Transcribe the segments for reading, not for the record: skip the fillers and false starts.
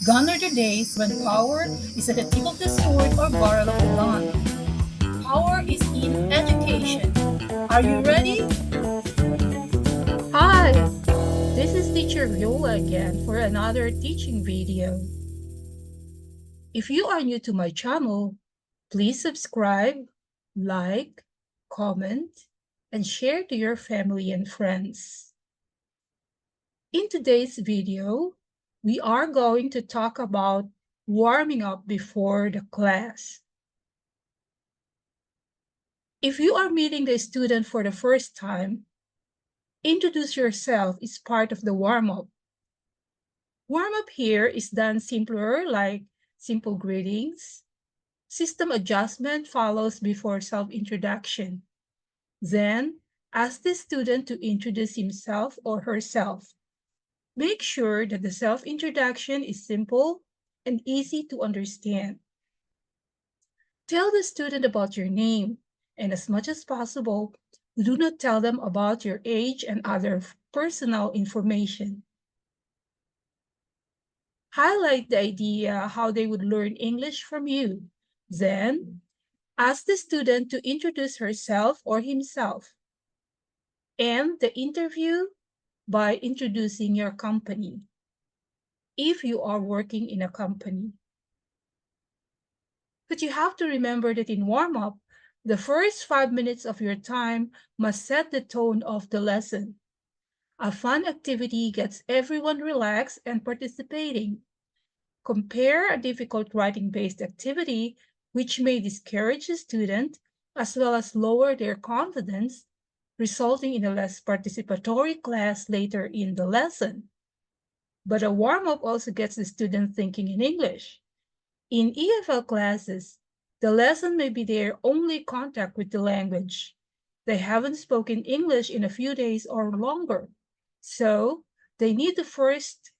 Gone are the days when power is at the tip of the sword or barrel of the gun. Power is in education. Are you ready? Hi, this is Teacher Viola again for another teaching video. If you are new to my channel, please subscribe, like, comment, and share to your family and friends. In today's video, we are going to talk about warming up before the class. If you are meeting the student for the first time, introduce yourself is part of the warm-up. Warm-up here is done simpler, like simple greetings. System adjustment follows before self-introduction. Then, ask the student to introduce himself or herself. Make sure that the self-introduction is simple and easy to understand. Tell the student about your name, and as much as possible, do not tell them about your age and other personal information. Highlight the idea how they would learn English from you. Then, ask the student to introduce herself or himself. End the interview by introducing your company, if you are working in a company. But you have to remember that in warm-up, the first 5 minutes of your time must set the tone of the lesson. A fun activity gets everyone relaxed and participating. Compare a difficult writing-based activity, which may discourage the student as well as lower their confidence, resulting in a less participatory class later in the lesson. But a warm-up also gets the student thinking in English. In EFL classes, the lesson may be their only contact with the language. They haven't spoken English in a few days or longer, so they need the first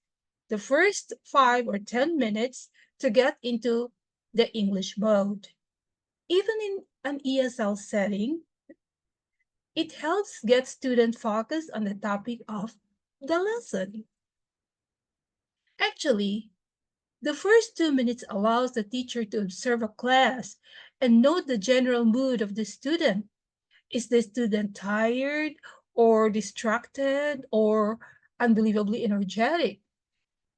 5 or 10 minutes to get into the English mode. Even in an ESL setting, it helps get students focused on the topic of the lesson. Actually, the first 2 minutes allows the teacher to observe a class and note the general mood of the student. Is the student tired or distracted or unbelievably energetic?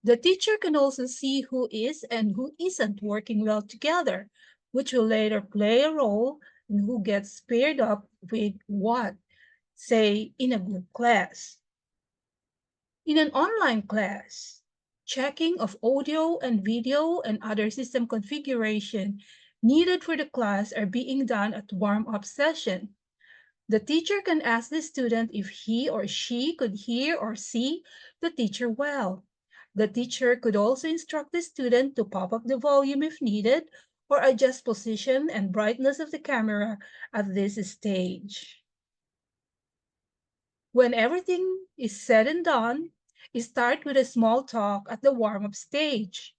The teacher can also see who is and who isn't working well together, which will later play a role in who gets paired up with what, say, in a group class. In an online class, checking of audio and video and other system configuration needed for the class are being done at warm-up session. The teacher can ask the student if he or she could hear or see the teacher well. The teacher could also instruct the student to pop up the volume if needed or adjust position and brightness of the camera at this stage. When everything is said and done, start with a small talk at the warm-up stage.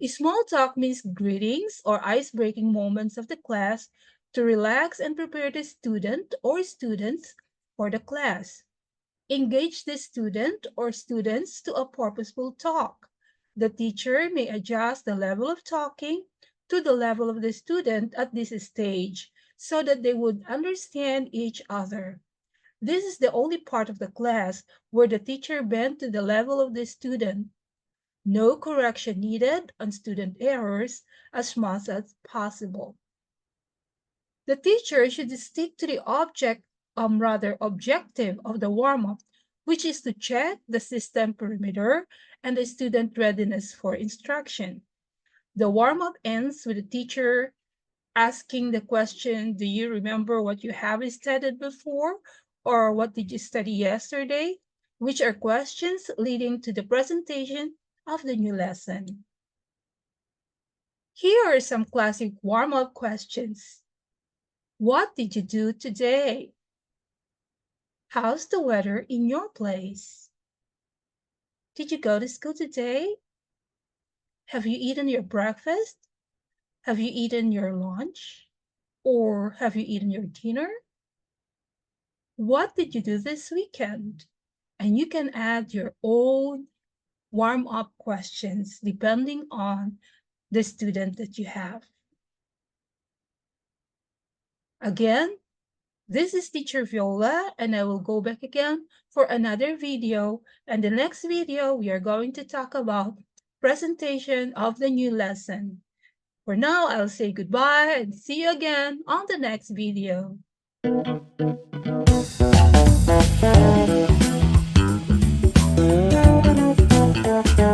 Small talk means greetings or ice-breaking moments of the class to relax and prepare the student or students for the class. Engage the student or students to a purposeful talk. The teacher may adjust the level of talking to the level of the student at this stage so that they would understand each other. This is the only part of the class where the teacher bent to the level of the student. No correction needed on student errors as much as possible. The teacher should stick to the objective of the warm-up, which is to check the system perimeter and the student readiness for instruction. The warm-up ends with the teacher asking the question, do you remember what you have studied before? Or what did you study yesterday? Which are questions leading to the presentation of the new lesson. Here are some classic warm-up questions. What did you do today? How's the weather in your place? Did you go to school today? Have you eaten your breakfast? Have you eaten your lunch? Or have you eaten your dinner? What did you do this weekend? And you can add your own warm-up questions depending on the student that you have. Again, this is Teacher Viola, and I will go back again for another video. And the next video, we are going to talk about presentation of the new lesson. For now, I'll say goodbye and see you again on the next video.